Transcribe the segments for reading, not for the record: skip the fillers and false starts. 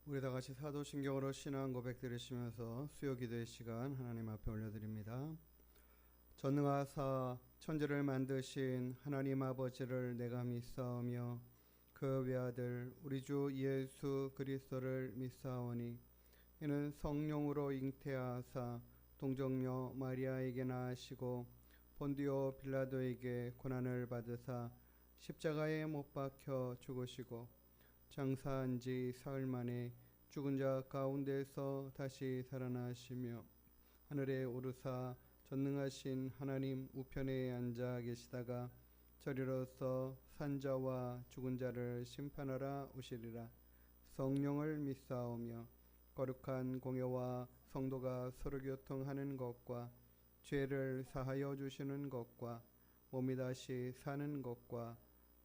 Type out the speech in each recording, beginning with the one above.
우리 다 같이 사도신경으로 신앙 고백 들으시면서 수요 기도의 시간 하나님 앞에 올려드립니다. 전능하사 천지를 만드신 하나님 아버지를 내가 믿사오며 그 외아들 우리 주 예수 그리스도를 믿사오니 이는 성령으로 잉태하사 동정녀 마리아에게 낳으시고 본디오 빌라도에게 고난을 받으사 십자가에 못 박혀 죽으시고 장사한 지 사흘 만에 죽은 자 가운데서 다시 살아나시며 하늘에 오르사 전능하신 하나님 우편에 앉아 계시다가 저리로서 산자와 죽은 자를 심판하러 오시리라. 성령을 믿사오며 거룩한 공예와 성도가 서로 교통하는 것과 죄를 사하여 주시는 것과 몸이 다시 사는 것과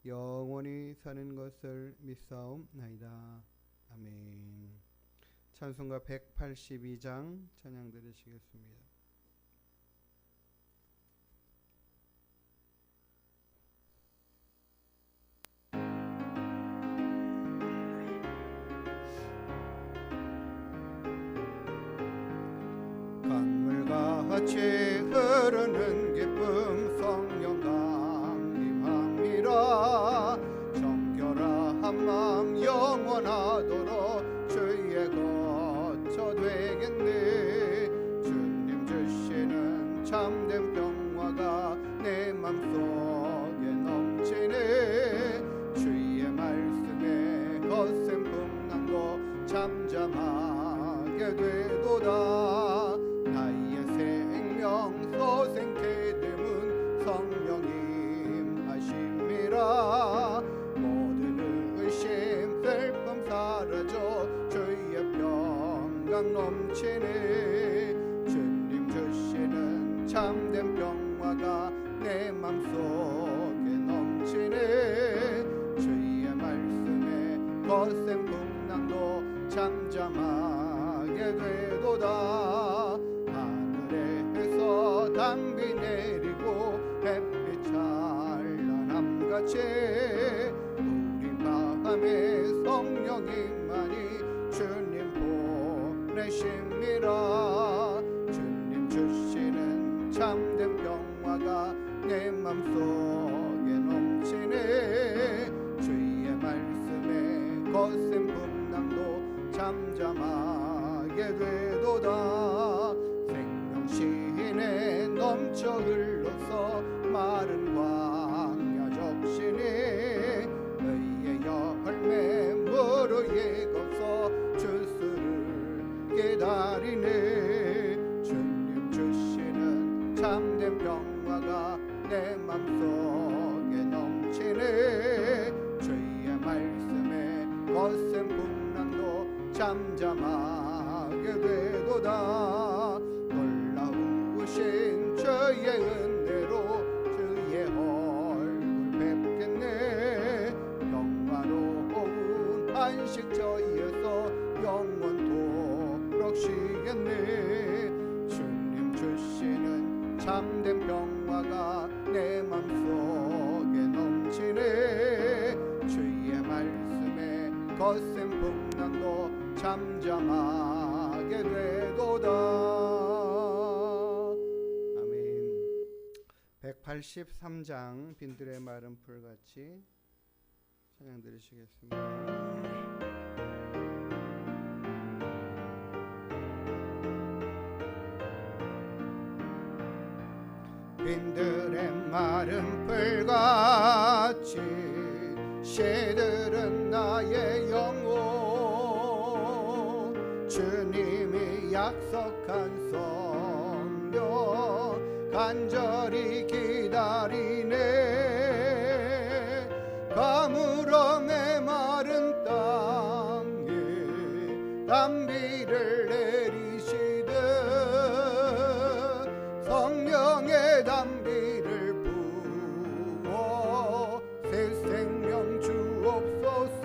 영원히 사는 것을 믿사옵나이다. 아멘. 찬송가 182장 찬양 드리시겠습니다. 강물같이 흐르는 기쁨 성령 강림합니다. 정결한 마음 영원하도록 주의 거처 되겠네. 주님 주시는 참된 평화가 내 맘속에 넘치네. 주의 말씀에 거센 풍랑도 잠잠하게 되도다. 나의 생명 소생케 되문 성령 임하심이라. 모든 의심 슬픔 사라져 주의 평강 넘치네. 주님 주시는 참된 평화가 내 맘속에 넘치네. 주의 말씀에 거센 풍랑도 잠잠하게 되도다. 하늘에서 담비 내리고 햇빛 찬란함같이 우리 마음에 성령님만이 주님 보내심이라. 주님 주시는 참된 평화가 내 맘속에 넘치네. 주의 말씀에 거센 풍랑도 잠잠하게 되도다. 생명신에 넘쳐 흘러서 마른 광야 적시니 의의 열매 무르익 없어 주스를 기다리네. 주님 주시는 참된 평화가 내 맘속에 넘치네. 주의 말씀에 거센 풍랑도 잠잠하게 되도다. 놀라우신 주의 은혜로 주의 얼굴 뵙겠네. 영화로운 안식 저희에서 영원토록 쉬겠네. 주님 주시는 참된 평화가 내 맘속에 넘치네. 주의 말씀에 거센 풍랑도 잠잠하게 되도다. 아멘. 183장 빈들의 마른 풀같이 찬양 드리시겠습니다. 빈들의 마른 풀같이 시들은 나의 영혼. 주님이 약속한 성령 간절히 기다리네. 가물어 메마른 땅에 담비를 내리시듯 성령의 담비를 부어 새 생명 주옵소서.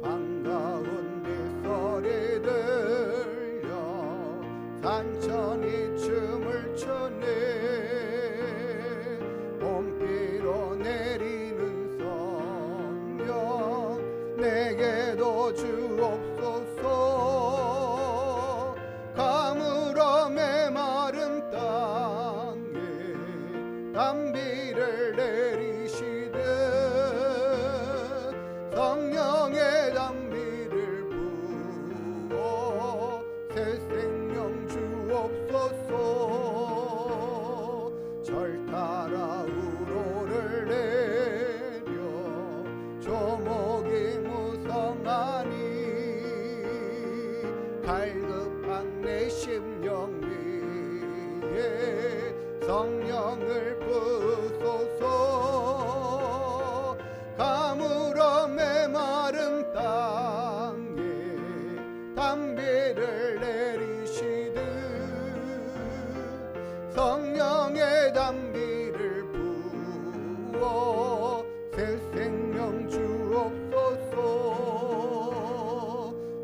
반가운 빗소리 들려 산천이 춤을 추네. 단비를 내리시되 성령의 단비를 부어 새 생명 주옵소서. 절따라 우로를 내려 조목이 무성하니 갈급한 내 심령 위에 성령을 부소서. 가물어 메마른 땅에 단비를 내리시듯 성령의 단비를 부어 새 생명 주옵소서.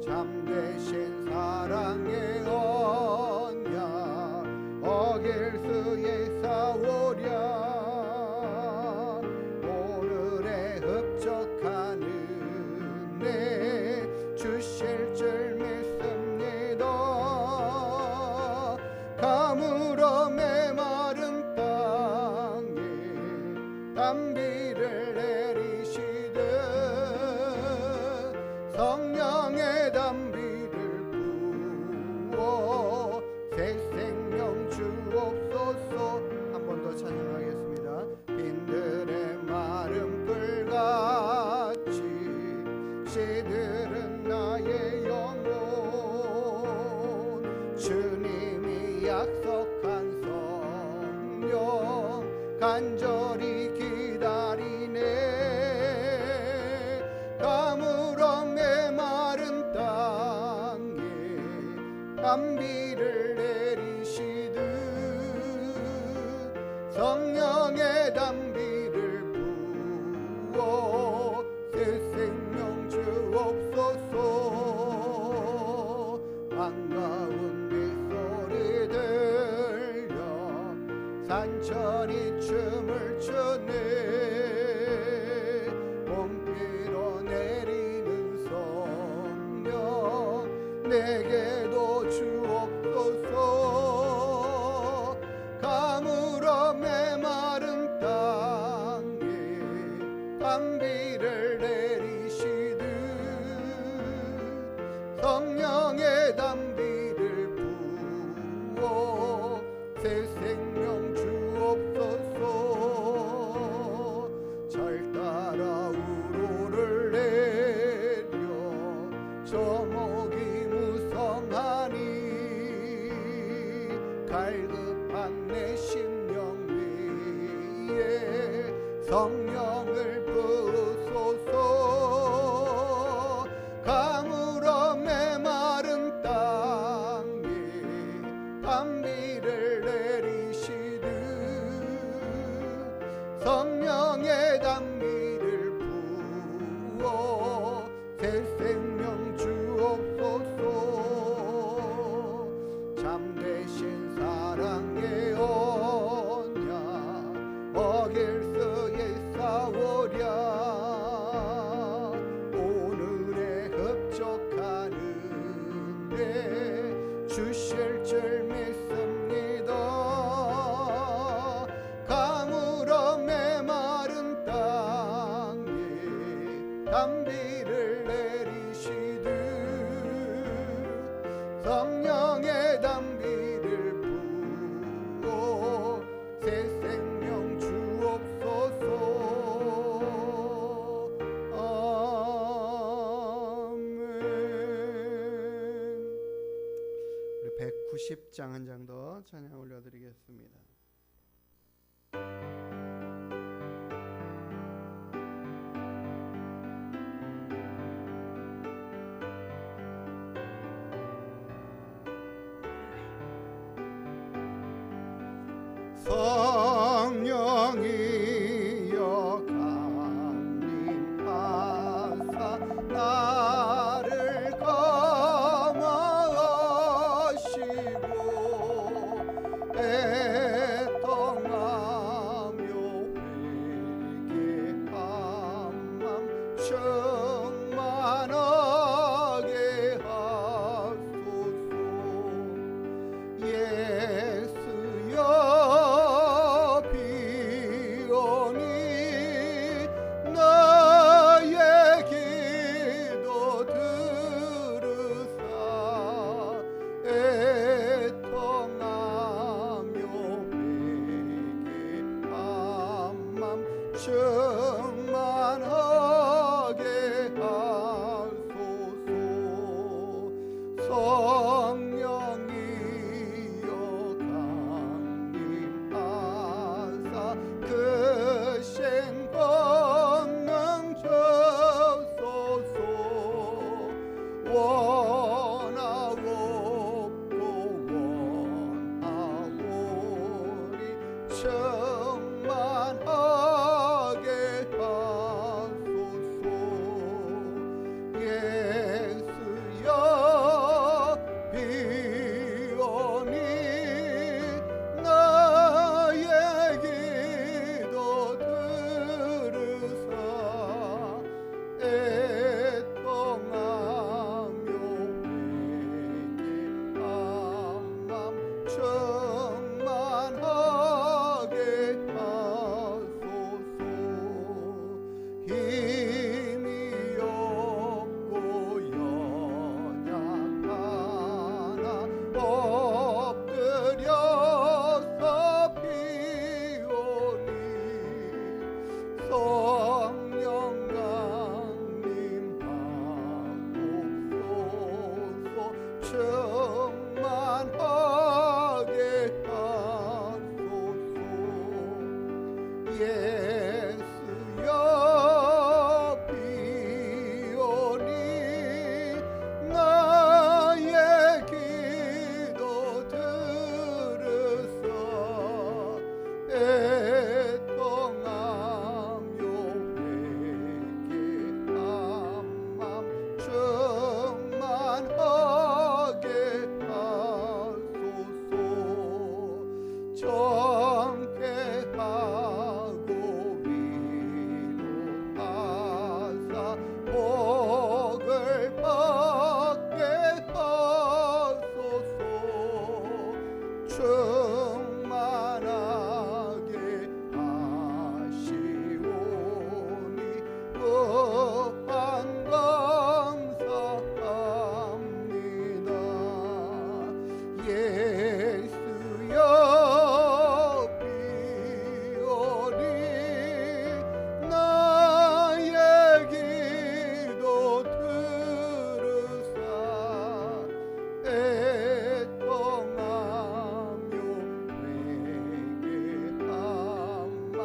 참되신 사랑의 언약 어길 수 있사오랴. 오늘의 흡족한 은혜 주실 줄 믿습니다. 가물어 메마른 땅에 단비를 내리시되 성령의 단비를 부어 새 생명 주옵소서. 한 번 더 찬양하겠습니다. 빈들의 마른 불같이 시들은 나의 영혼 주님이 약속한 성령 간절히 기다리네. 가물어 메마른 땅에 단비를 내리시듯 성령의 단비를 부어 새 생명 주옵소서. 반가운 빗소리 들려 산천이 춤을 추네. 봄비로 내리는 성령 내게도 주옵소서. 가물어 메마른 땅에 단비를 내리시듯 성령의 단비를 부어 새 생명 주옵소서. 절따라 우로를 내려 조목이 무성하니 갈급한 내 심령 위에 성령을 부소서. 가물어 메마른 땅에 단비를 내리시듯 성령의 단비를 부어 새 생명 주옵소서. 참되신 사랑의 언약 어길 수 있사오랴. 오늘의 흡족한 은혜 주실 줄 믿습니다. 가물어 메마른 땅에 단비를 내리시듯 성령의 단비를 부어 새 생명 주옵소서. 아멘. 우리 190장 한 장 더 찬양 올려드리겠습니다. 성령이여 강림하사 나를 감화하시고 충만하게 하소서. 성령이여 강림하사 그 신 권능 주소서. 원하옵고 원하오리 충만하게 하소서. 예수여 비오니 나의 기도 들으사 애통하며 회개한 맘 충만하게 하소서. 힘이 없고 연약하나 엎드려서 비오니 성령 강림하옵소서. 충만하게 하소서. 예수여 비오니 나의 기도 들으사 애통하며 회개한 맘 충만하게 하소서. 정쾌하고 위로하사 복을 받게 하소서. 충만하게 하시오니 무한 감사합니다. 예수여 비오니 나의 기도 들으사 애통하며 회개한 맘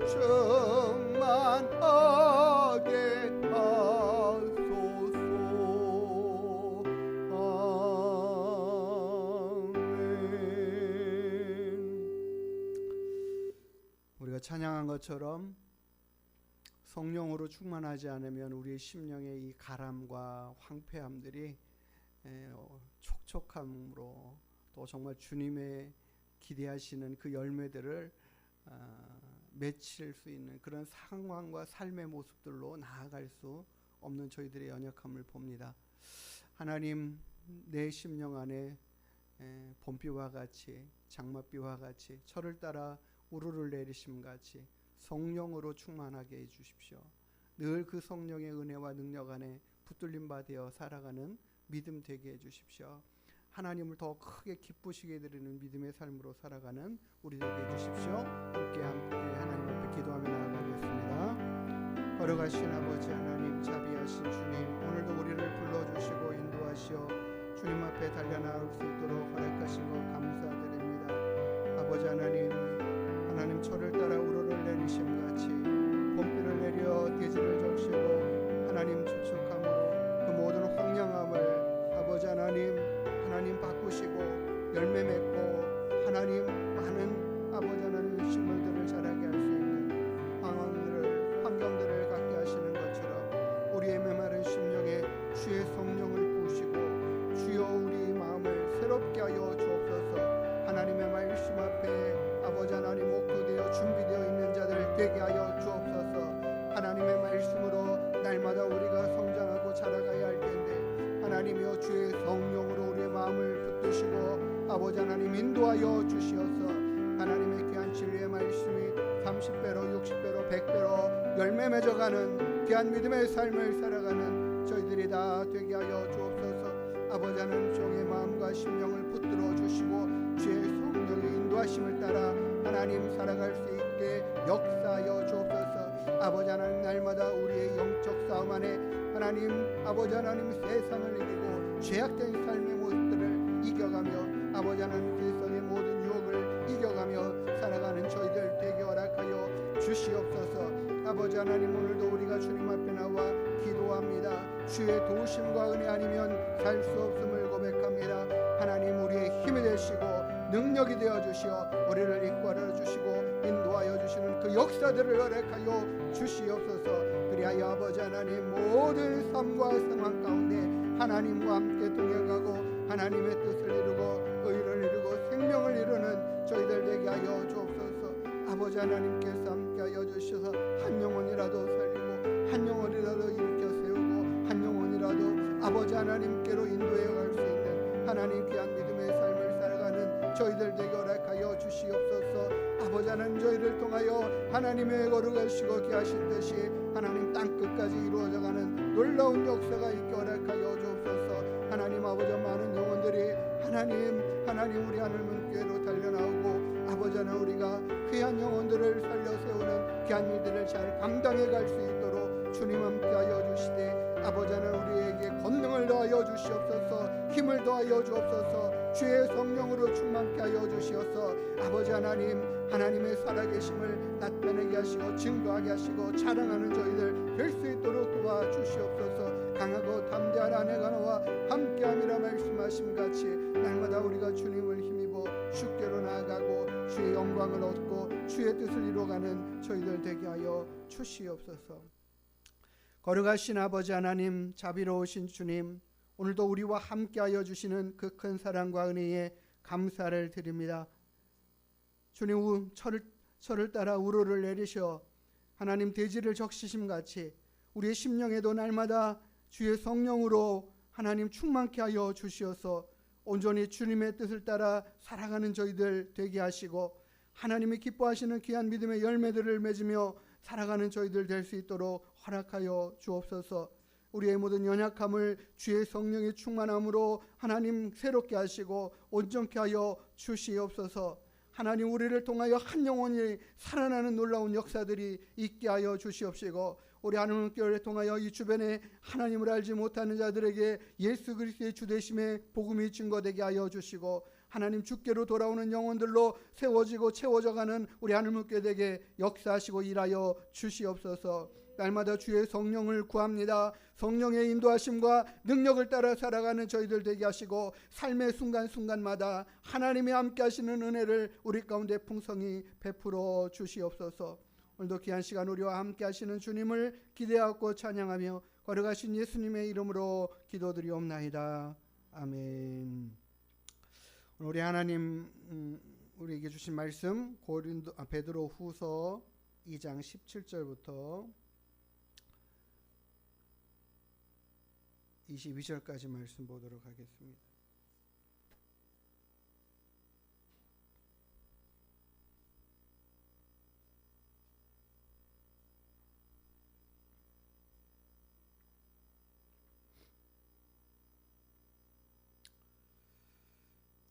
충만하게 하소서. 우리가 찬양한 것처럼 성령으로 충만하지 않으면 우리의 심령의 이 가람과 황폐함들이 촉촉함으로 또 정말 주님의 기대하시는 그 열매들을 맺힐 수 있는 그런 상황과 삶의 모습들로 나아갈 수 없는 저희들의 연약함을 봅니다. 하나님, 내 심령 안에 봄비와 같이 장맛비와 같이 철을 따라 우르르 내리심같이 성령으로 충만하게 해주십시오. 늘 그 성령의 은혜와 능력 안에 붙들림 받아 살아가는 믿음 되게 해주십시오. 하나님을 더 크게 기쁘시게 드리는 믿음의 삶으로 살아가는 우리 되게 해주십시오. 함께 하나님 앞에 기도하며 나아가겠습니다. 걸어가신 아버지 하나님, 자비하신 주님, 오늘도 우리를 불러주시고 인도하시어 주님 앞에 달려나올 수 있도록 허락하신 것 감사드립니다. 아버지 하나님 철을 따라 우러를 내리심같이 봄비를 내려 대지를 적시고 하나님 촉촉함으로 그 모든 황량함을 아버지 하나님 바꾸시고 열매 맺고 하나님 많은 아버지 하나님 식물들을 자라게 할 수 있는 환경들을 갖게 하시는 것처럼 우리의 메마른 심령에 주의 성령을 부으시고 주여 우리 마음을 새롭게 하여 주옵소서. 하나님의 말씀 앞에 아버지 하나님 목도되어 준비되어 있는 자들 되게 하여 주옵소서. 하나님의 말씀으로 날마다 우리가 성장하고 자라가야 할 텐데 하나님이여 주의 성령으로 우리의 마음을 붙드시고 아버지 하나님 인도하여 주시어서 하나님의 귀한 진리의 말씀이 30배로 60배로 100배로 열매 맺어가는 귀한 믿음의 삶을 살아가는 저희들이 다 되게 하여 주옵소서. 아버지 하나님 종의 마음과 심령을 붙들어 주시고 주의 성령의 인도하심을 따라 하나님 살아갈 수 있게 가운데 역사하여 주옵소서. 아버지 하나님, 날마다 우리의 영적 싸움 안에 하나님, 아버지 하나님, 세상을 이기고 죄악된 삶의 모습들을 이겨가며 아버지 하나님, 세상의 모든 유혹을 이겨가며 살아가는 저희들 되게 허락하여 주시옵소서. 아버지 하나님, 오늘도 우리가 주님 앞에 나와 기도합니다. 주의 도우심과 은혜 아니면 살 수 없음을 고백합니다. 하나님, 우리의 힘이 되시고 능력이 되어 주시어 우리를 이끌어 주시고 인도하여 주시는 그 역사들을 허락하여 주시옵소서. 그리하여 아버지 하나님, 모든 삶과 상황 가운데 하나님과 함께 동행하고 하나님의 뜻을 이루고 의를 이루고 생명을 이루는 저희들 되게 하여 주옵소서. 아버지 하나님께서 함께 하여 주셔서 한 영혼이라도 살리고 한 영혼이라도 일으켜 세우고 한 영혼이라도 아버지 하나님께로 인도해 갈 수 있는 하나님 귀한 믿음의 삶을 살아가는 저희들 되게 허락하여 주시옵소서. 아버지 하나님, 저희를 통하여 하나님의 거룩하시고 귀하신 뜻이 하나님 땅끝까지 이루어져가는 놀라운 역사가 있게 허락하여 주옵소서. 하나님 아버지, 많은 영혼들이 하나님 우리 하늘문교회로 달려나오고 아버지 하나님, 우리가 귀한 영혼들을 살려 세우는 귀한 일들을 잘 감당해 갈 수 있도록 주님 함께하여 주시되 아버지 하나님, 우리에게 권능을 더하여 주시옵소서. 힘을 더하여 주옵소서. 주의 성령으로 충만케 하여 주시옵소서. 아버지 하나님, 하나님의 살아계심을 나타내게 하시고 증거하게 하시고 자랑하는 저희들 될 수 있도록 도와주시옵소서. 강하고 담대한 아내가 나와 함께함이라 말씀하심 같이 날마다 우리가 주님을 힘입어 주께로 나아가고 주의 영광을 얻고 주의 뜻을 이루어가는 저희들 되게 하여 주시옵소서. 거룩하신 아버지 하나님, 자비로우신 주님, 오늘도 우리와 함께하여 주시는 그 큰 사랑과 은혜에 감사를 드립니다. 주님, 철을 따라 우로를 내리셔 하나님 대지를 적시심 같이 우리의 심령에도 날마다 주의 성령으로 하나님 충만케 하여 주시어서 온전히 주님의 뜻을 따라 살아가는 저희들 되게 하시고 하나님이 기뻐하시는 귀한 믿음의 열매들을 맺으며 살아가는 저희들 될 수 있도록 허락하여 주옵소서. 우리의 모든 연약함을 주의 성령의 충만함으로 하나님 새롭게 하시고 온전케 하여 주시옵소서. 하나님, 우리를 통하여 한 영혼이 살아나는 놀라운 역사들이 있게 하여 주시옵시고 우리 하나님께를 통하여 이 주변에 하나님을 알지 못하는 자들에게 예수 그리스도의 주되심의 복음이 증거되게 하여 주시고 하나님 주께로 돌아오는 영혼들로 세워지고 채워져가는 우리 하나님께 되게 역사하시고 일하여 주시옵소서. 날마다 주의 성령을 구합니다. 성령의 인도하심과 능력을 따라 살아가는 저희들 되게 하시고 삶의 순간순간마다 하나님이 함께 하시는 은혜를 우리 가운데 풍성히 베풀어 주시옵소서. 오늘도 귀한 시간 우리와 함께 하시는 주님을 기대하고 찬양하며 거룩하신 예수님의 이름으로 기도드리옵나이다. 아멘. 우리 하나님 우리에게 주신 말씀 베드로 후서 2장 17절부터 22절까지 말씀 보도록 하겠습니다.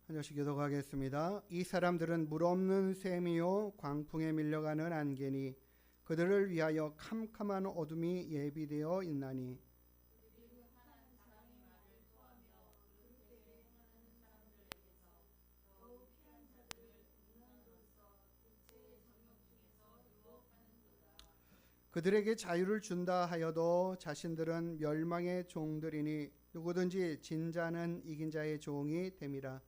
한 절씩 교독하겠습니다. 이 사람들은 물 없는 샘이요 광풍에 밀려가는 안개니 그들을 위하여 캄캄한 어둠이 예비되어 있나니 그들에게 자유를 준다 하여도 자신들은 멸망의 종들이니 누구든지 진 자는 이긴 자의 종이 됨이라.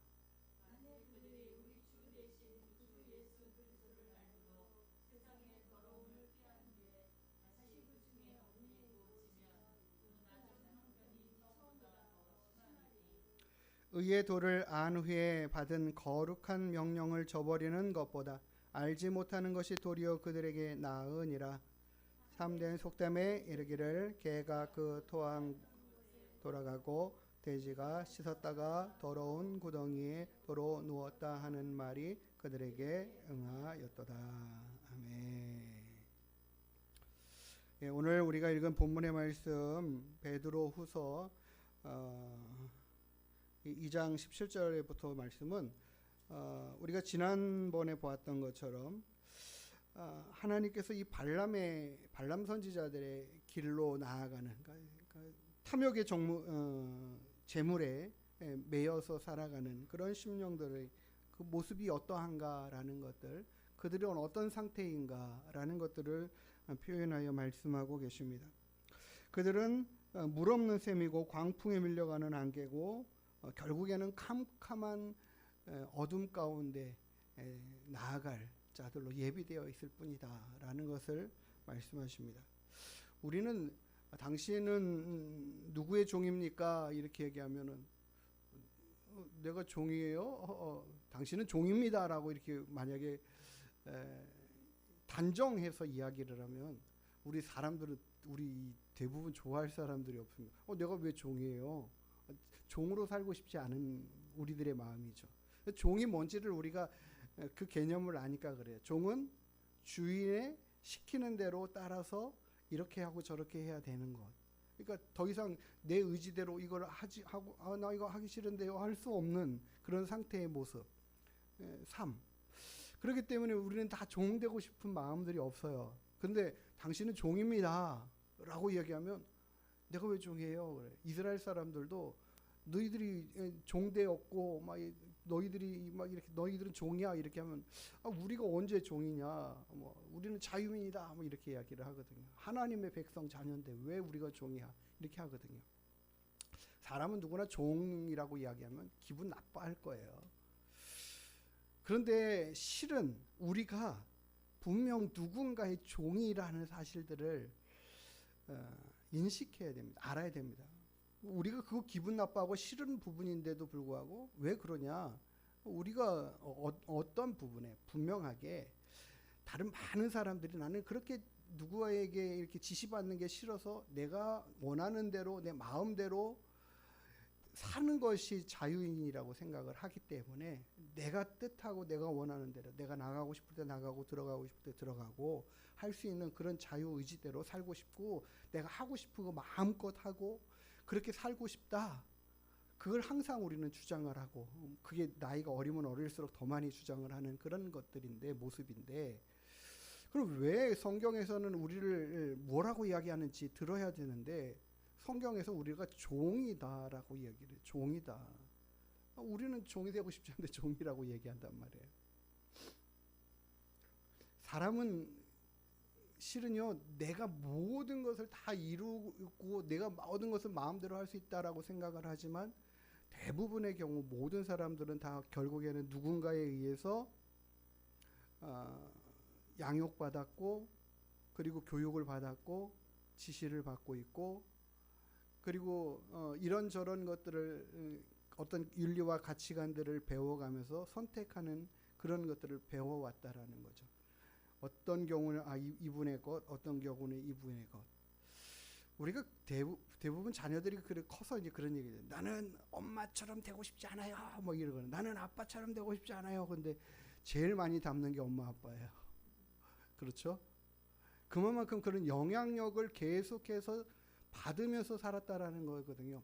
의의 도를 안 후에 받은 거룩한 명령을 저버리는 것보다 알지 못하는 것이 도리어 그들에게 나으니라. 참된 속담에 이르기를 개가 그 토한 돌아가고 돼지가 씻었다가 더러운 구덩이에 도로 누웠다 하는 말이 그들에게 응하였도다. 아멘. 예, 오늘 우리가 읽은 본문의 말씀 베드로 후서 2장 17절부터 말씀은 우리가 지난번에 보았던 것처럼 하나님께서 이 발람 선지자들의 길로 나아가는 그러니까 탐욕의 재물에 매여서 살아가는 그런 심령들의 그 모습이 어떠한가라는 것들, 그들은 어떤 상태인가라는 것들을 표현하여 말씀하고 계십니다. 그들은 물 없는 셈이고 광풍에 밀려가는 안개고 결국에는 캄캄한 어둠 가운데 나아갈 자들로 예비되어 있을 뿐이다라는 것을 말씀하십니다. 우리는 당신은 누구의 종입니까? 이렇게 얘기하면은 내가 종이에요? 당신은 종입니다라고 이렇게 만약에 단정해서 이야기를 하면 우리 사람들은 우리 대부분 좋아할 사람들이 없습니다. 내가 왜 종이에요? 종으로 살고 싶지 않은 우리들의 마음이죠. 종이 뭔지를 우리가 그 개념을 아니까 그래요. 종은 주인의 시키는 대로 따라서 이렇게 하고 저렇게 해야 되는 것. 그러니까 더 이상 내 의지대로 이걸 하고 나 이거 하기 싫은데요 할 수 없는 그런 상태의 모습, 삶. 그렇기 때문에 우리는 다 종 되고 싶은 마음들이 없어요. 근데 당신은 종입니다 라고 이야기하면 내가 왜 종이에요? 그래. 이스라엘 사람들도 너희들이 종되었고 막 너희들이 막 이렇게 너희들은 종이야 이렇게 하면 우리가 언제 종이냐? 우리는 자유민이다 뭐 이렇게 이야기를 하거든요. 하나님의 백성 자녀인데 왜 우리가 종이야? 이렇게 하거든요. 사람은 누구나 종이라고 이야기하면 기분 나빠할 거예요. 그런데 실은 우리가 분명 누군가의 종이라는 사실들을 인식해야 됩니다. 알아야 됩니다. 우리가 그거 기분 나빠하고 싫은 부분인데도 불구하고 왜 그러냐? 우리가 어떤 부분에 분명하게 다른 많은 사람들이 나는 그렇게 누구에게 이렇게 지시받는 게 싫어서 내가 원하는 대로 내 마음대로 사는 것이 자유인이라고 생각을 하기 때문에 내가 뜻하고 내가 원하는 대로 내가 나가고 싶을 때 나가고 들어가고 싶을 때 들어가고 할 수 있는 그런 자유의지대로 살고 싶고 내가 하고 싶은 거 마음껏 하고 그렇게 살고 싶다. 그걸 항상 우리는 주장을 하고 그게 나이가 어리면 어릴수록 더 많이 주장을 하는 그런 것들인데 모습인데 그럼 왜 성경에서는 우리를 뭐라고 이야기하는지 들어야 되는데 성경에서 우리가 종이다라고 얘기를 해요. 종이다. 우리는 종이 되고 싶지 않은데 종이라고 얘기한단 말이에요. 사람은 실은요 내가 모든 것을 다 이루고 내가 모든 것을 마음대로 할 수 있다라고 생각을 하지만 대부분의 경우 모든 사람들은 다 결국에는 누군가에 의해서 양육받았고 그리고 교육을 받았고 지시를 받고 있고 그리고 이런저런 것들을 어떤 윤리와 가치관들을 배워가면서 선택하는 그런 것들을 배워왔다라는 거죠. 어떤 경우는 이분의 것, 어떤 경우는 이분의 것. 우리가 대부분 자녀들이 커서 이제 그런 얘기해요. 나는 엄마처럼 되고 싶지 않아요. 뭐 이러거나 나는 아빠처럼 되고 싶지 않아요. 근데 제일 많이 닮는 게 엄마 아빠예요. 그렇죠? 그만큼 그런 영향력을 계속해서 받으면서 살았다라는 거거든요.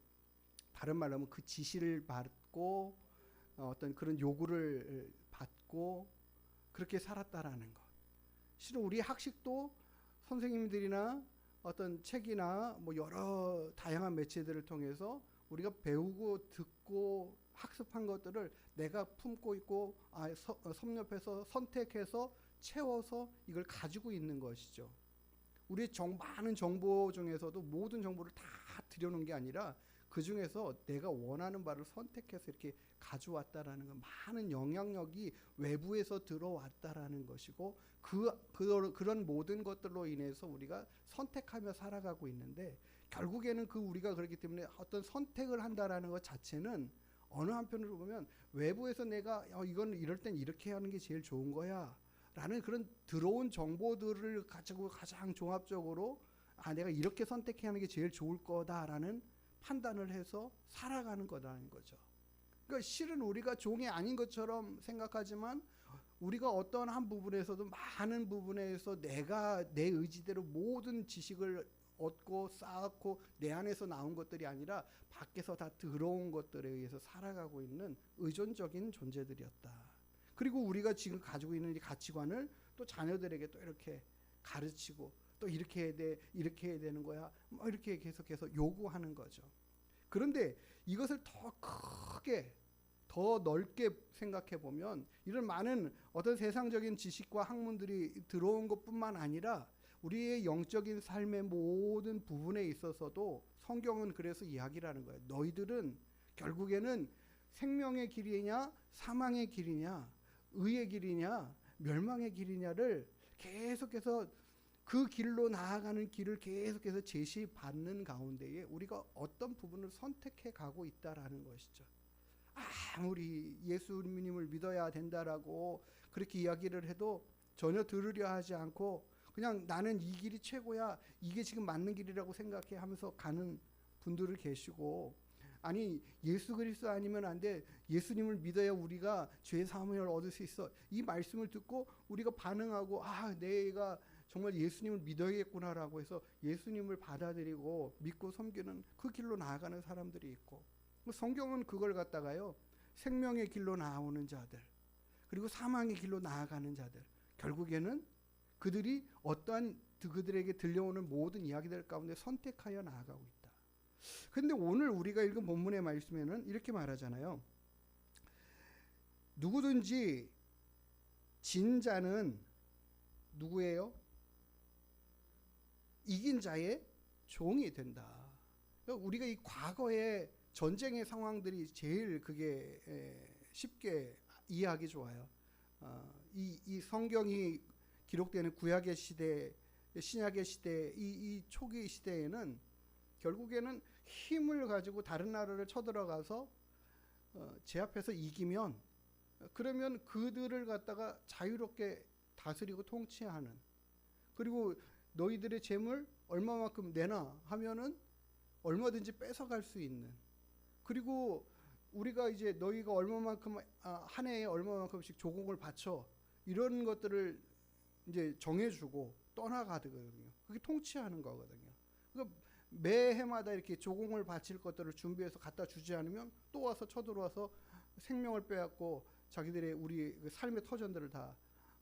다른 말로 하면 그 지시를 받고 어떤 그런 요구를 받고 그렇게 살았다라는 것. 실은 우리 학식도 선생님들이나 어떤 책이나 뭐 여러 다양한 매체들을 통해서 우리가 배우고 듣고 학습한 것들을 내가 품고 있고 섭렵해서 선택해서 채워서 이걸 가지고 있는 것이죠. 우리의 많은 정보 중에서도 모든 정보를 다 들여놓은 게 아니라 그 중에서 내가 원하는 바를 선택해서 이렇게 가져왔다라는 건 많은 영향력이 외부에서 들어왔다라는 것이고 그런 모든 것들로 인해서 우리가 선택하며 살아가고 있는데 결국에는 우리가 그렇기 때문에 어떤 선택을 한다라는 것 자체는 어느 한편으로 보면 외부에서 내가 이건 이럴 땐 이렇게 하는 게 제일 좋은 거야 라는 그런 들어온 정보들을 가지고 가장 종합적으로 내가 이렇게 선택해야 하는 게 제일 좋을 거다라는 판단을 해서 살아가는 거라는 거죠. 그러니까 실은 우리가 종이 아닌 것처럼 생각하지만 우리가 어떤 한 부분에서도 많은 부분에서 내가 내 의지대로 모든 지식을 얻고 쌓았고 내 안에서 나온 것들이 아니라 밖에서 다 들어온 것들에 의해서 살아가고 있는 의존적인 존재들이었다. 그리고 우리가 지금 가지고 있는 이 가치관을 또 자녀들에게 또 이렇게 가르치고 또 이렇게 해야 돼, 이렇게 해야 되는 거야, 뭐 이렇게 계속해서 요구하는 거죠. 그런데 이것을 더 크게 더 넓게 생각해 보면 이런 많은 어떤 세상적인 지식과 학문들이 들어온 것뿐만 아니라 우리의 영적인 삶의 모든 부분에 있어서도 성경은 그래서 이야기를 하는 거예요. 너희들은 결국에는 생명의 길이냐 사망의 길이냐 의의 길이냐 멸망의 길이냐를 계속해서 그 길로 나아가는 길을 계속해서 제시받는 가운데에 우리가 어떤 부분을 선택해 가고 있다라는 것이죠. 아무리 예수님을 믿어야 된다라고 그렇게 이야기를 해도 전혀 들으려 하지 않고 그냥 나는 이 길이 최고야, 이게 지금 맞는 길이라고 생각해 하면서 가는 분들을 계시고, 아니 예수 그리스도 아니면 안 돼, 예수님을 믿어야 우리가 죄 사함을 얻을 수 있어, 이 말씀을 듣고 우리가 반응하고 내가 정말 예수님을 믿어야겠구나라고 해서 예수님을 받아들이고 믿고 섬기는 그 길로 나아가는 사람들이 있고, 성경은 그걸 갖다가요 생명의 길로 나오는 자들 그리고 사망의 길로 나아가는 자들, 결국에는 그들이 어떠한 그들에게 들려오는 모든 이야기들 가운데 선택하여 나아가고 있다. 그런데 오늘 우리가 읽은 본문의 말씀에는 이렇게 말하잖아요. 누구든지 진 자는 누구예요? 이긴 자의 종이 된다. 우리가 이 과거의 전쟁의 상황들이 제일 그게 쉽게 이해하기 좋아요. 이 성경이 기록되는 구약의 시대, 신약의 시대, 이 초기 시대에는 결국에는 힘을 가지고 다른 나라를 쳐들어가서 제압해서 이기면, 그러면 그들을 갖다가 자유롭게 다스리고 통치하는, 그리고 너희들의 재물 얼마만큼 내놔 하면은 얼마든지 뺏어갈 수 있는, 그리고 우리가 이제 너희가 얼마만큼 한 해에 얼마만큼씩 조공을 바쳐, 이런 것들을 이제 정해주고 떠나가거든요. 그게 통치하는 거거든요. 그러니까 매 해마다 이렇게 조공을 바칠 것들을 준비해서 갖다 주지 않으면 또 와서 쳐들어와서 생명을 빼앗고 자기들의 우리 삶의 터전들을 다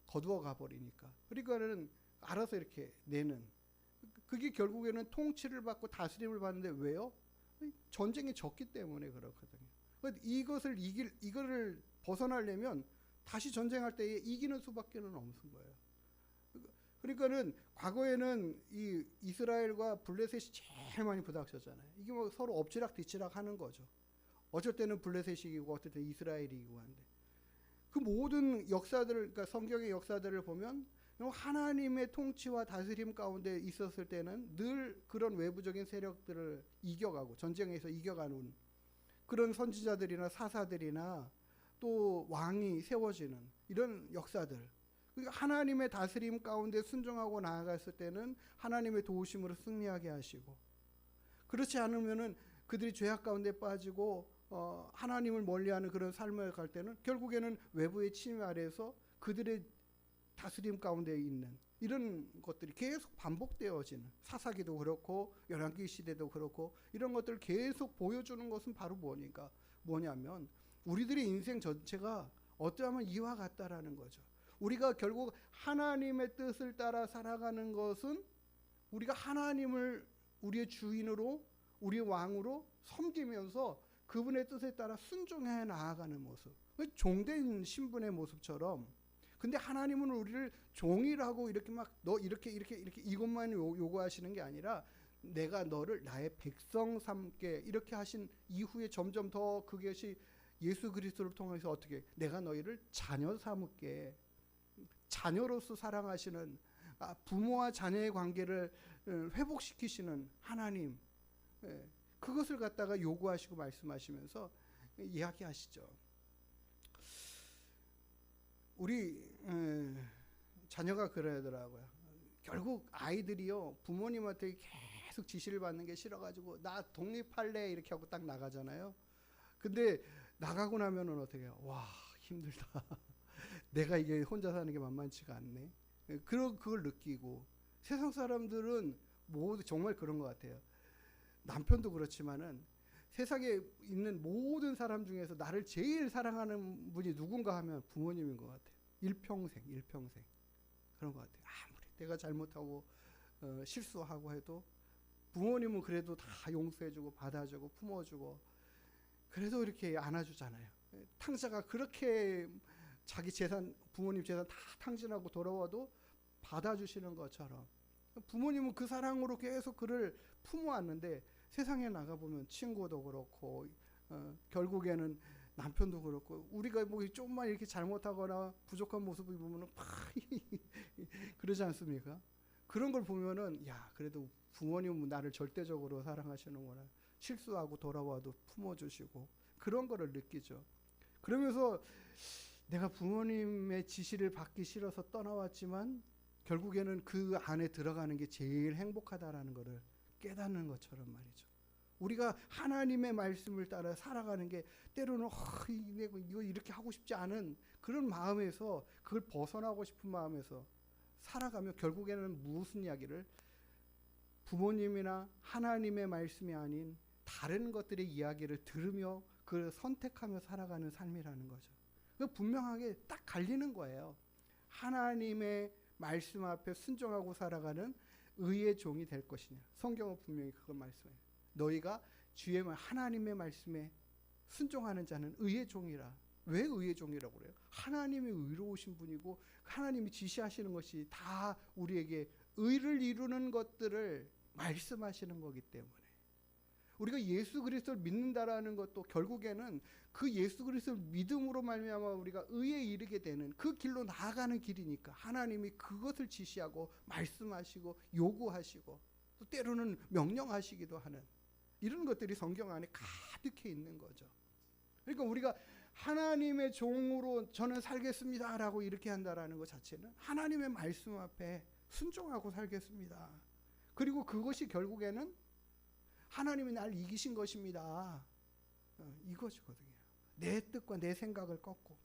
거두어 가버리니까. 그러니까는 알아서 이렇게 내는, 그게 결국에는 통치를 받고 다스림을 받는데 왜요? 전쟁이 졌기 때문에 그렇거든요. 이거를 벗어나려면 다시 전쟁할 때에 이기는 수밖에는 없는 거예요. 그러니까는 과거에는 이 이스라엘과 블레셋이 제일 많이 부닥쳤잖아요. 이게 뭐 서로 엎치락 뒤치락 하는 거죠. 어쩔 때는 블레셋이 이기고 어쩔 때는 이스라엘이 이기고 하는데, 그 모든 역사들을, 그러니까 성경의 역사들을 보면 하나님의 통치와 다스림 가운데 있었을 때는 늘 그런 외부적인 세력들을 이겨가고 전쟁에서 이겨가는 그런 선지자들이나 사사들이나 또 왕이 세워지는 이런 역사들, 그러니까 하나님의 다스림 가운데 순종하고 나아갔을 때는 하나님의 도우심으로 승리하게 하시고, 그렇지 않으면은 그들이 죄악 가운데 빠지고 하나님을 멀리하는 그런 삶을 갈 때는 결국에는 외부의 침해 아래에서 그들의 다스림 가운데 있는 이런 것들이 계속 반복되어지는, 사사기도 그렇고 열왕기 시대도 그렇고 이런 것들을 계속 보여주는 것은 바로 뭐냐면 우리들의 인생 전체가 어떠하면 이와 같다라는 거죠. 우리가 결국 하나님의 뜻을 따라 살아가는 것은 우리가 하나님을 우리의 주인으로 우리의 왕으로 섬기면서 그분의 뜻에 따라 순종해 나아가는 모습, 종된 신분의 모습처럼. 근데 하나님은 우리를 종이라고 이렇게 막 너 이렇게 이것만 요구하시는 게 아니라 내가 너를 나의 백성 삼게 이렇게 하신 이후에 점점 더 그것이 예수 그리스도를 통해서 어떻게 내가 너희를 자녀 삼을게, 자녀로서 사랑하시는, 부모와 자녀의 관계를 회복시키시는 하나님, 그것을 갖다가 요구하시고 말씀하시면서 이야기하시죠. 우리 자녀가 그러더라고요. 결국 아이들이요 부모님한테 계속 지시를 받는 게 싫어가지고 나 독립할래 이렇게 하고 딱 나가잖아요. 근데 나가고 나면은 어떻게 해요? 와 힘들다. 내가 이게 혼자 사는 게 만만치가 않네. 그걸 느끼고, 세상 사람들은 모두 정말 그런 것 같아요. 남편도 그렇지만은 세상에 있는 모든 사람 중에서 나를 제일 사랑하는 분이 누군가 하면 부모님인 것 같아요. 일평생. 그런 것 같아요. 아무리 내가 잘못하고 실수하고 해도 부모님은 그래도 다 용서해주고 받아주고 품어주고 그래도 이렇게 안아주잖아요. 탕자가 그렇게 자기 재산, 부모님 재산 다 탕진하고 돌아와도 받아주시는 것처럼 부모님은 그 사랑으로 계속 그를 품어왔는데 세상에 나가보면 친구도 그렇고 결국에는 남편도 그렇고 우리가 뭐 조금만 이렇게 잘못하거나 부족한 모습을 보면은 막 그러지 않습니까? 그런 걸 보면은 야 그래도 부모님은 나를 절대적으로 사랑하시는구나. 실수하고 돌아와도 품어주시고 그런 거를 느끼죠. 그러면서 내가 부모님의 지시를 받기 싫어서 떠나왔지만 결국에는 그 안에 들어가는 게 제일 행복하다라는 것을 깨닫는 것처럼 말이죠. 우리가 하나님의 말씀을 따라 살아가는 게 때로는 이거 이렇게 하고 싶지 않은 그런 마음에서 그걸 벗어나고 싶은 마음에서 살아가면 결국에는 무슨 이야기를 부모님이나 하나님의 말씀이 아닌 다른 것들의 이야기를 들으며 그걸 선택하며 살아가는 삶이라는 거죠. 분명하게 딱 갈리는 거예요. 하나님의 말씀 앞에 순종하고 살아가는 의의 종이 될 것이냐. 성경은 분명히 그걸 말씀해요. 너희가 주의 말 하나님의 말씀에 순종하는 자는 의의 종이라. 왜 의의 종이라고 그래요? 하나님이 의로우신 분이고 하나님이 지시하시는 것이 다 우리에게 의를 이루는 것들을 말씀하시는 거기 때문에 우리가 예수 그리스도를 믿는다라는 것도 결국에는 그 예수 그리스도를 믿음으로 말미암아 우리가 의에 이르게 되는 그 길로 나아가는 길이니까 하나님이 그것을 지시하고 말씀하시고 요구하시고 또 때로는 명령하시기도 하는 이런 것들이 성경 안에 가득해 있는 거죠. 그러니까 우리가 하나님의 종으로 저는 살겠습니다라고 이렇게 한다라는 것 자체는 하나님의 말씀 앞에 순종하고 살겠습니다. 그리고 그것이 결국에는 하나님이 날 이기신 것입니다. 이것이거든요. 내 뜻과 내 생각을 꺾고.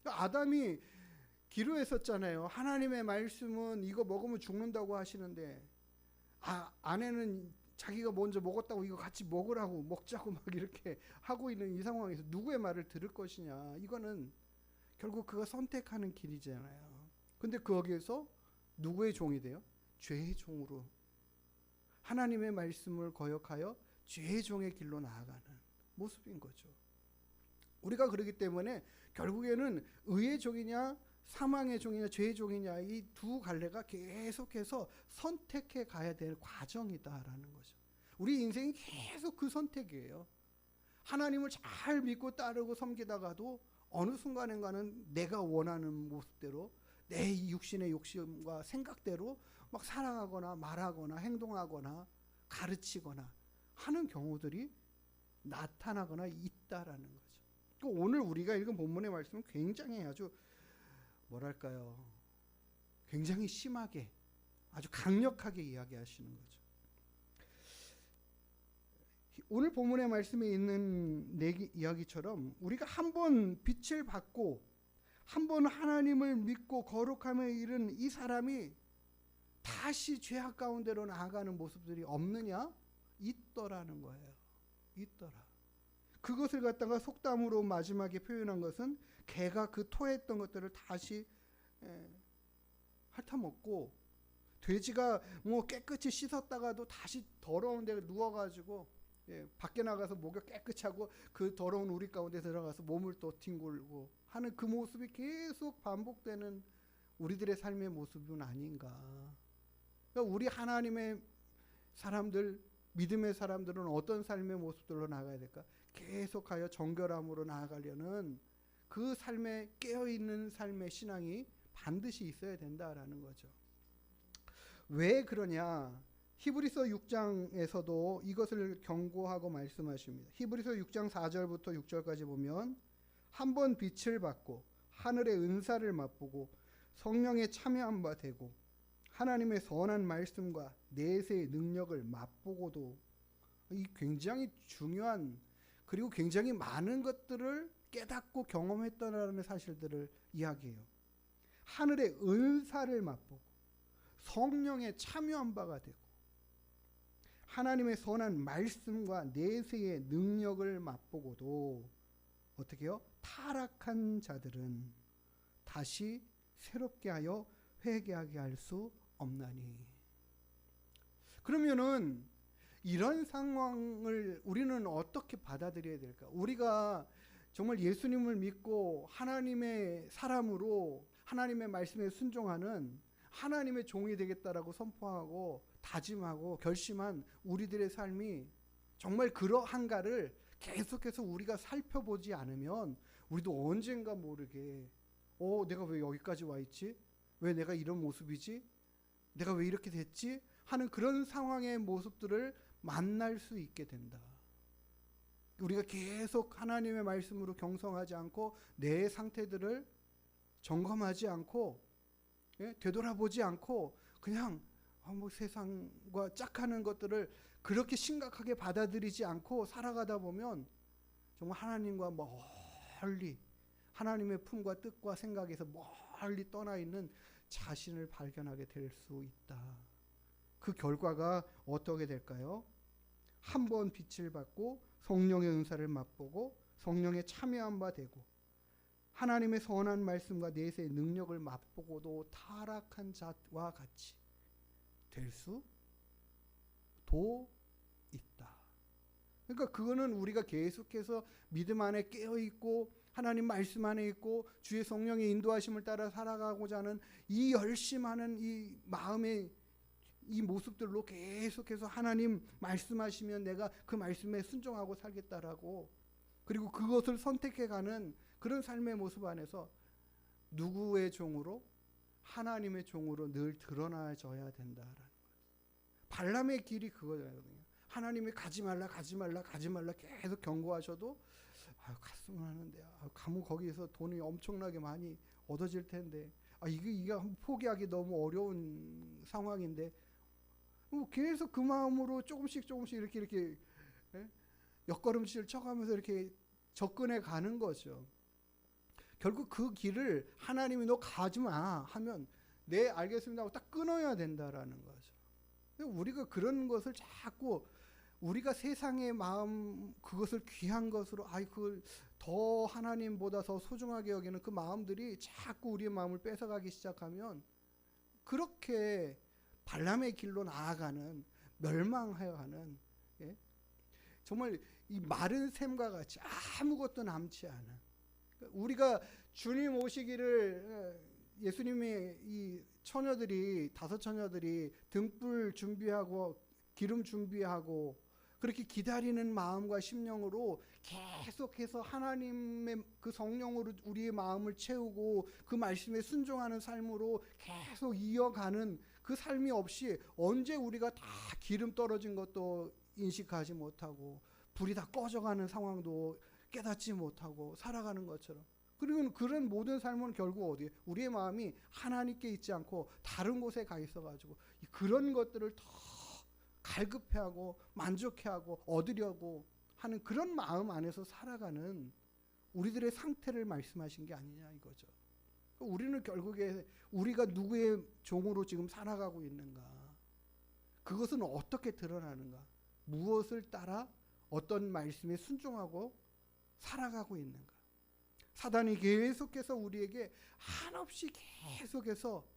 아담이 기로했었잖아요. 하나님의 말씀은 이거 먹으면 죽는다고 하시는데 아내는 자기가 먼저 먹었다고 이거 같이 먹으라고 먹자고 막 이렇게 하고 있는 이 상황에서 누구의 말을 들을 것이냐. 이거는 결국 그가 선택하는 길이잖아요. 근데 거기에서 누구의 종이 돼요? 죄의 종으로 하나님의 말씀을 거역하여 죄의 종의 길로 나아가는 모습인 거죠. 우리가 그러기 때문에 결국에는 의의 종이냐 사망의 종이냐 죄의 종이냐 이 두 갈래가 계속해서 선택해 가야 될 과정이다라는 거죠. 우리 인생이 계속 그 선택이에요. 하나님을 잘 믿고 따르고 섬기다가도 어느 순간인가는 내가 원하는 모습대로 내 육신의 욕심과 생각대로 막 살아가거나 말하거나 행동하거나 가르치거나 하는 경우들이 나타나거나 있다라는 거죠. 오늘 우리가 읽은 본문의 말씀은 굉장히 아주 뭐랄까요? 굉장히 심하게 아주 강력하게 이야기하시는 거죠. 오늘 본문의 말씀에 있는 내 이야기처럼 우리가 한번 빛을 받고 한번 하나님을 믿고 거룩함에 이른 이 사람이 다시 죄악 가운데로 나아가는 모습들이 없느냐? 있더라는 거예요. 있더라. 그것을 갖다가 속담으로 마지막에 표현한 것은 개가 그 토했던 것들을 다시 핥아먹고 돼지가 뭐 깨끗이 씻었다가도 다시 더러운 데 누워가지고 밖에 나가서 목욕 깨끗이 하고 그 더러운 우리 가운데 들어가서 몸을 또 뒹굴고 하는 그 모습이 계속 반복되는 우리들의 삶의 모습은 아닌가. 그러니까 우리 하나님의 사람들, 믿음의 사람들은 어떤 삶의 모습들로 나아가야 될까? 계속하여 정결함으로 나아가려는 그 삶에 깨어있는 삶의 신앙이 반드시 있어야 된다라는 거죠. 왜 그러냐? 히브리서 6장에서도 이것을 경고하고 말씀하십니다. 히브리서 6장 4절부터 6절까지 보면 한번 빛을 받고 하늘의 은사를 맛보고 성령에 참여한 바 되고 하나님의 선한 말씀과 내세의 능력을 맛보고도 이 굉장히 중요한 그리고 굉장히 많은 것들을 깨닫고 경험했다는 사실들을 이야기해요. 하늘의 은사를 맛보고 성령에 참여한 바가 되고 하나님의 선한 말씀과 내세의 능력을 맛보고도 어떻게 해요? 타락한 자들은 다시 새롭게 하여 회개하게 할 수 없나니. 그러면은 이런 상황을 우리는 어떻게 받아들여야 될까? 우리가 정말 예수님을 믿고 하나님의 사람으로 하나님의 말씀에 순종하는 하나님의 종이 되겠다라고 선포하고 다짐하고 결심한 우리들의 삶이 정말 그러한가를 계속해서 우리가 살펴보지 않으면 우리도 언젠가 모르게 내가 왜 여기까지 와 있지? 왜 내가 이런 모습이지? 내가 왜 이렇게 됐지? 하는 그런 상황의 모습들을 만날 수 있게 된다. 우리가 계속 하나님의 말씀으로 경성하지 않고 내 상태들을 점검하지 않고 되돌아보지 않고 그냥 세상과 짝하는 것들을 그렇게 심각하게 받아들이지 않고 살아가다 보면 정말 하나님과 멀리 하나님의 품과 뜻과 생각에서 멀리 떠나 있는 자신을 발견하게 될 수 있다. 그 결과가 어떻게 될까요? 한 번 빛을 받고 성령의 은사를 맛보고 성령에 참여한 바 되고 하나님의 선한 말씀과 내세의 능력을 맛보고도 타락한 자와 같이 될 수도 있다. 그러니까 그거는 우리가 계속해서 믿음 안에 깨어 있고 하나님 말씀 안에 있고 주의 성령의 인도하심을 따라 살아가고자 하는 이 열심하는 이 마음의 이 모습들로 계속해서 하나님 말씀하시면 내가 그 말씀에 순종하고 살겠다라고 그리고 그것을 선택해가는 그런 삶의 모습 안에서 누구의 종으로? 하나님의 종으로 늘 드러나져야 된다라는 거예요. 발람의 길이 그거거든요. 하나님이 가지 말라 계속 경고하셔도 갔으면 하는데 가면 거기에서 돈이 엄청나게 많이 얻어질 텐데 이게 포기하기 너무 어려운 상황인데 계속 그 마음으로 조금씩 이렇게 옆걸음질 쳐가면서 이렇게 접근해 가는 거죠. 결국 그 길을 하나님이 너 가지 마 하면 네 알겠습니다 하고 딱 끊어야 된다라는 거죠. 우리가 그런 것을 자꾸 우리가 세상의 마음 그것을 귀한 것으로 그걸 더 하나님보다 더 소중하게 여기는 그 마음들이 자꾸 우리의 마음을 뺏어가기 시작하면 그렇게 발람의 길로 나아가는 멸망하여 하는 정말 이 마른 샘과 같이 아무것도 남지 않은 우리가 주님 오시기를 예수님의 이 처녀들이 5 처녀들이 등불 준비하고 기름 준비하고 그렇게 기다리는 마음과 심령으로 계속해서 하나님의 그 성령으로 우리의 마음을 채우고 그 말씀에 순종하는 삶으로 계속 이어가는 그 삶이 없이 언제 우리가 다 기름 떨어진 것도 인식하지 못하고 불이 다 꺼져가는 상황도 깨닫지 못하고 살아가는 것처럼 그리고 그런 모든 삶은 결국 어디에 우리의 마음이 하나님께 있지 않고 다른 곳에 가 있어가지고 그런 것들을 더 갈급해하고 만족해하고 얻으려고 하는 그런 마음 안에서 살아가는 우리들의 상태를 말씀하신 게 아니냐 이거죠. 우리는 결국에 우리가 누구의 종으로 지금 살아가고 있는가 그것은 어떻게 드러나는가 무엇을 따라 어떤 말씀에 순종하고 살아가고 있는가 사단이 계속해서 우리에게 한없이 계속해서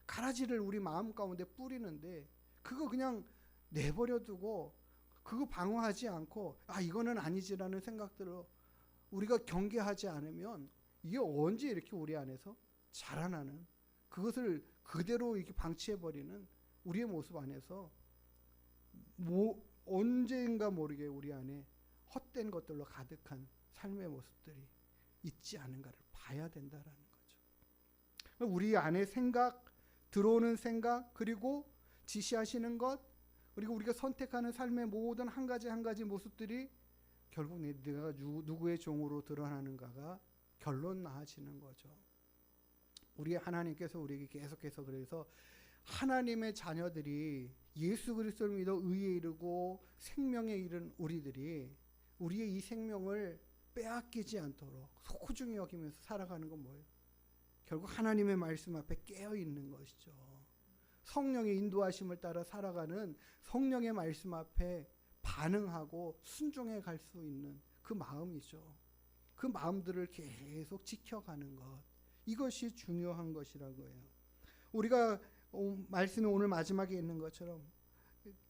가라지를 우리 마음 가운데 뿌리는데 그거 그냥 내버려 두고 그거 방어하지 않고 이거는 아니지라는 생각들로 우리가 경계하지 않으면 이게 언제 이렇게 우리 안에서 자라나는 그것을 그대로 이렇게 방치해버리는 우리의 모습 안에서 언젠가 모르게 우리 안에 헛된 것들로 가득한 삶의 모습들이 있지 않은가를 봐야 된다라는 거죠. 우리 안에 생각, 들어오는 생각, 그리고 지시하시는 것, 그리고 우리가 선택하는 삶의 모든 한 가지 모습들이 결국 내가 누구의 종으로 드러나는가가 결론 나아지는 거죠. 우리 하나님께서 우리에게 계속해서 그래서 하나님의 자녀들이 예수 그리스도를 믿어 의에 이르고 생명에 이른 우리들이 우리의 이 생명을 빼앗기지 않도록 소중히 여기면서 살아가는 건 뭐예요? 결국 하나님의 말씀 앞에 깨어 있는 것이죠. 성령의 인도하심을 따라 살아가는 성령의 말씀 앞에 반응하고 순종해 갈 수 있는 그 마음이죠. 그 마음들을 계속 지켜가는 것. 이것이 중요한 것이라고요. 우리가 말씀이 오늘 마지막에 있는 것처럼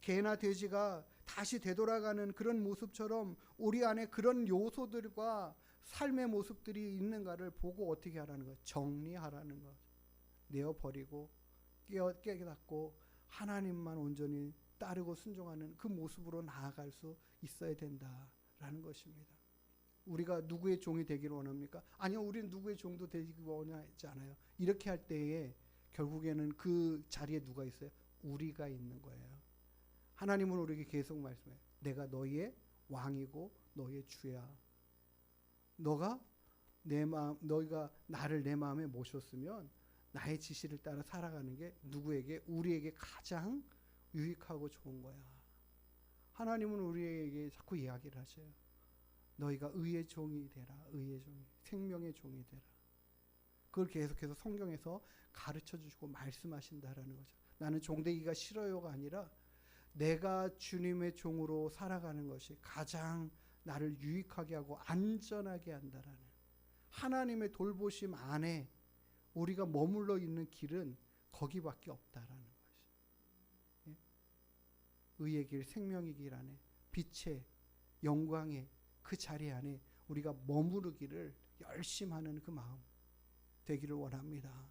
개나 돼지가 다시 되돌아가는 그런 모습처럼 우리 안에 그런 요소들과 삶의 모습들이 있는가를 보고 어떻게 하라는 것, 정리하라는 것, 내어버리고 깨닫고 하나님만 온전히 따르고 순종하는 그 모습으로 나아갈 수 있어야 된다라는 것입니다. 우리가 누구의 종이 되기를 원합니까? 아니요, 우리는 누구의 종도 되기 원하지 않아요. 이렇게 할 때에 결국에는 그 자리에 누가 있어요? 우리가 있는 거예요. 하나님은 우리에게 계속 말씀해요. 내가 너희의 왕이고 너희의 주야. 너희가 나를 내 마음에 모셨으면 나의 지시를 따라 살아가는 게 누구에게? 우리에게 가장 유익하고 좋은 거야. 하나님은 우리에게 자꾸 이야기를 하셔요. 너희가 의의 종이 되라. 의의 종이, 생명의 종이 되라. 그걸 계속해서 성경에서 가르쳐 주시고 말씀하신다라는 거죠. 나는 종되기가 싫어요가 아니라 내가 주님의 종으로 살아가는 것이 가장 나를 유익하게 하고 안전하게 한다라는, 하나님의 돌보심 안에 우리가 머물러 있는 길은 거기밖에 없다라는 것이. 의의 길, 생명의 길 안에, 빛의 영광의 그 자리 안에 우리가 머무르기를 열심하는 그 마음 되기를 원합니다.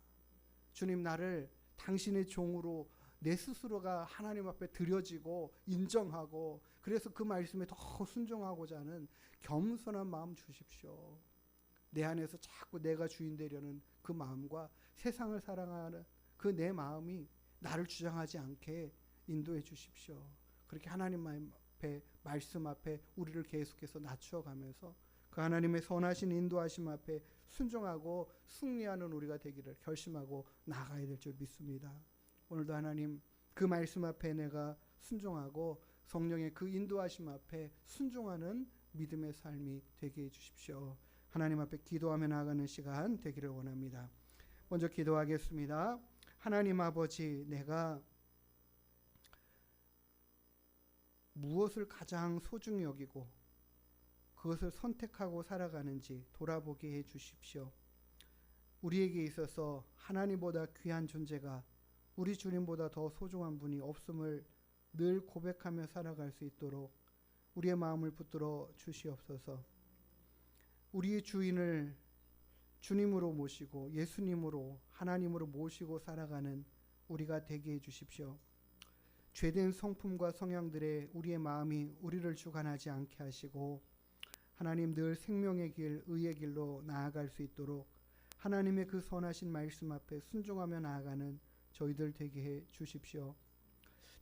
주님, 나를 당신의 종으로 내 스스로가 하나님 앞에 드려지고 인정하고, 그래서 그 말씀에 더 순종하고자 하는 겸손한 마음 주십시오. 내 안에서 자꾸 내가 주인 되려는 그 마음과 세상을 사랑하는 그 내 마음이 나를 주장하지 않게 인도해 주십시오. 그렇게 하나님 앞에, 말씀 앞에 우리를 계속해서 낮추어가면서 그 하나님의 선하신 인도하심 앞에 순종하고 승리하는 우리가 되기를 결심하고 나아가야 될 줄 믿습니다. 오늘도 하나님, 그 말씀 앞에 내가 순종하고 성령의 그 인도하심 앞에 순종하는 믿음의 삶이 되게 해주십시오. 하나님 앞에 기도하며 나아가는 시간 되기를 원합니다. 먼저 기도하겠습니다. 하나님 아버지, 내가 무엇을 가장 소중히 여기고 그것을 선택하고 살아가는지 돌아보게 해 주십시오. 우리에게 있어서 하나님보다 귀한 존재가, 우리 주님보다 더 소중한 분이 없음을 늘 고백하며 살아갈 수 있도록 우리의 마음을 붙들어 주시옵소서. 우리의 주인을 주님으로 모시고 예수님으로, 하나님으로 모시고 살아가는 우리가 되게 해 주십시오. 죄된 성품과 성향들에 우리의 마음이 우리를 주관하지 않게 하시고 하나님, 늘 생명의 길, 의의 길로 나아갈 수 있도록 하나님의 그 선하신 말씀 앞에 순종하며 나아가는 저희들 되게 해 주십시오.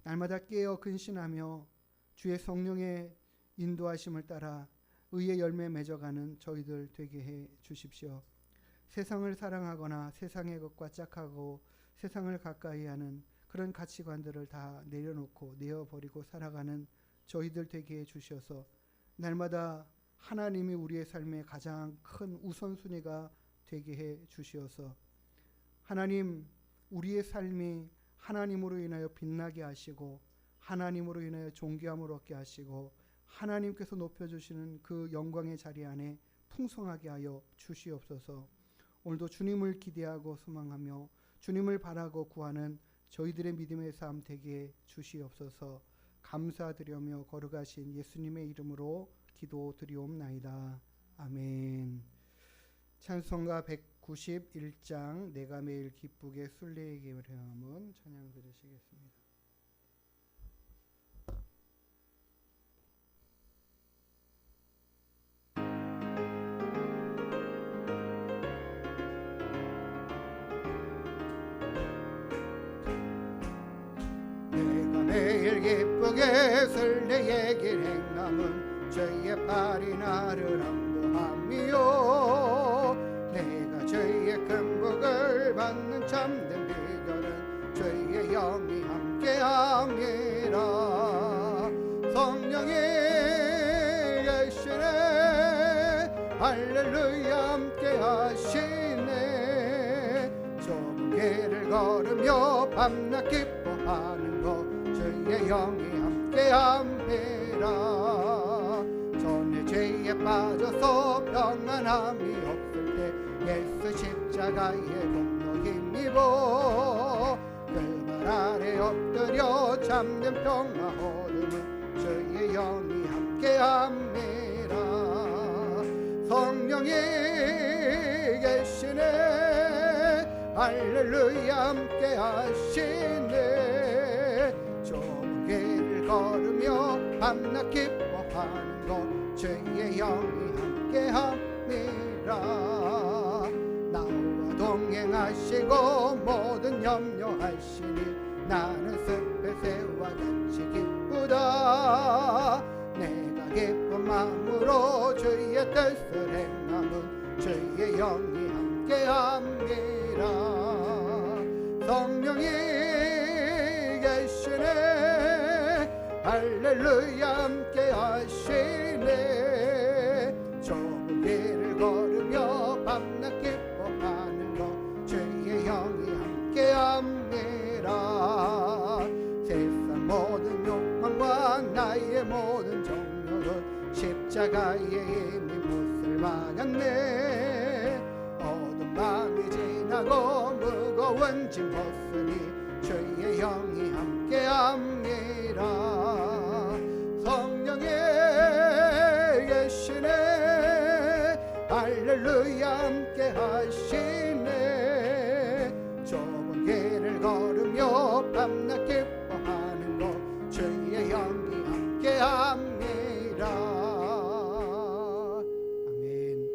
날마다 깨어 근신하며 주의 성령의 인도하심을 따라 의의 열매 맺어가는 저희들 되게 해 주십시오. 세상을 사랑하거나 세상의 것과 짝하고 세상을 가까이 하는 그런 가치관들을 다 내려놓고 내어버리고 살아가는 저희들 되게 해 주셔서 날마다 하나님이 우리의 삶의 가장 큰 우선순위가 되게 해 주시어서 하나님, 우리의 삶이 하나님으로 인하여 빛나게 하시고 하나님으로 인하여 존귀함을 얻게 하시고 하나님께서 높여주시는 그 영광의 자리 안에 풍성하게 하여 주시옵소서. 오늘도 주님을 기대하고 소망하며 주님을 바라고 구하는 저희들의 믿음의 삶 되게 주시옵소서. 감사드리며 거룩하신 예수님의 이름으로 기도드리옵나이다. 아멘. 찬송가 191장 내가 매일 기쁘게 순례의 길을 행함은 찬양 드리시겠습니다. 내가 매일 기쁘게 순례의 길 행함은 주의 팔이 나를 안보함이요. 내가 주의 큰 복을 받는 참된 비결은 주의 영이 함께함이라. 성령이 계시네, 할렐루야 함께하시네. 좁은 길을 걸으며 밤낮 기뻐하는 것 주의 영이 함께함이라. 죄에 빠져서 평안함이 없을 때 예수 십자가의 공로 힘입어 그 발 아래 엎드려 잠든 평화 얻음은 주의 영이 함께합니다. 성령이 계시네 할렐루야 함께하시네 좁은 길을 걸으며 밤낮 기뻐하는 것 주의 영이 함께합니다. 나와 동행하시고 모든 염려하시니 나는 숲의 새와 같이 기쁘다. 내가 기쁜 마음으로 주의 뜻을 행함은 주의 영이 함께합니다. 성령이 계시네 할렐루야 함께하시네 좁은 길을 걸으며 밤낮 기뻐하는 것 주의 영이 함께합니다. 세상 모든 욕망과 나의 모든 정욕은 십자가의 이미 못을 막았네. 어두운 밤이 지나고 무거운 짐 벗으니 주의 영이 함께합니다. 성령이 계시네 할렐루야 함께하시네 좁은 길을 걸으며 밤낮 기뻐하는 것 주의 영이 함께합니다. 아멘.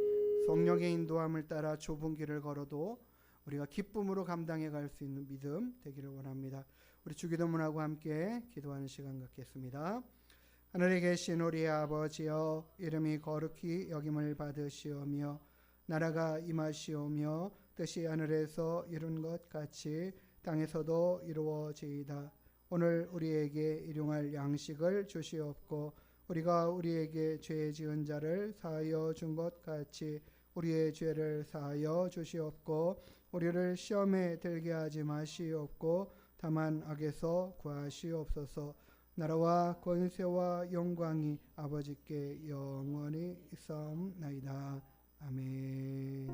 성령의 인도함을 따라 좁은 길을 걸어도 우리가 기쁨으로 감당해 갈 수 있는 믿음 되기를 원합니다. 우리 주기도문하고 함께 기도하는 시간 갖겠습니다. 하늘에 계신 우리 아버지여 이름이 거룩히 여김을 받으시오며 나라가 임하시오며 뜻이 하늘에서 이룬 것 같이 땅에서도 이루어지이다. 오늘 우리에게 일용할 양식을 주시옵고 우리가 우리에게 죄 지은 자를 사하여 준 것 같이 우리의 죄를 사하여 주시옵고 우리를 시험에 들게 하지 마시옵고 다만 악에서 구하시옵소서. 나라와 권세와 영광이 아버지께 영원히 있사옵나이다. 아멘.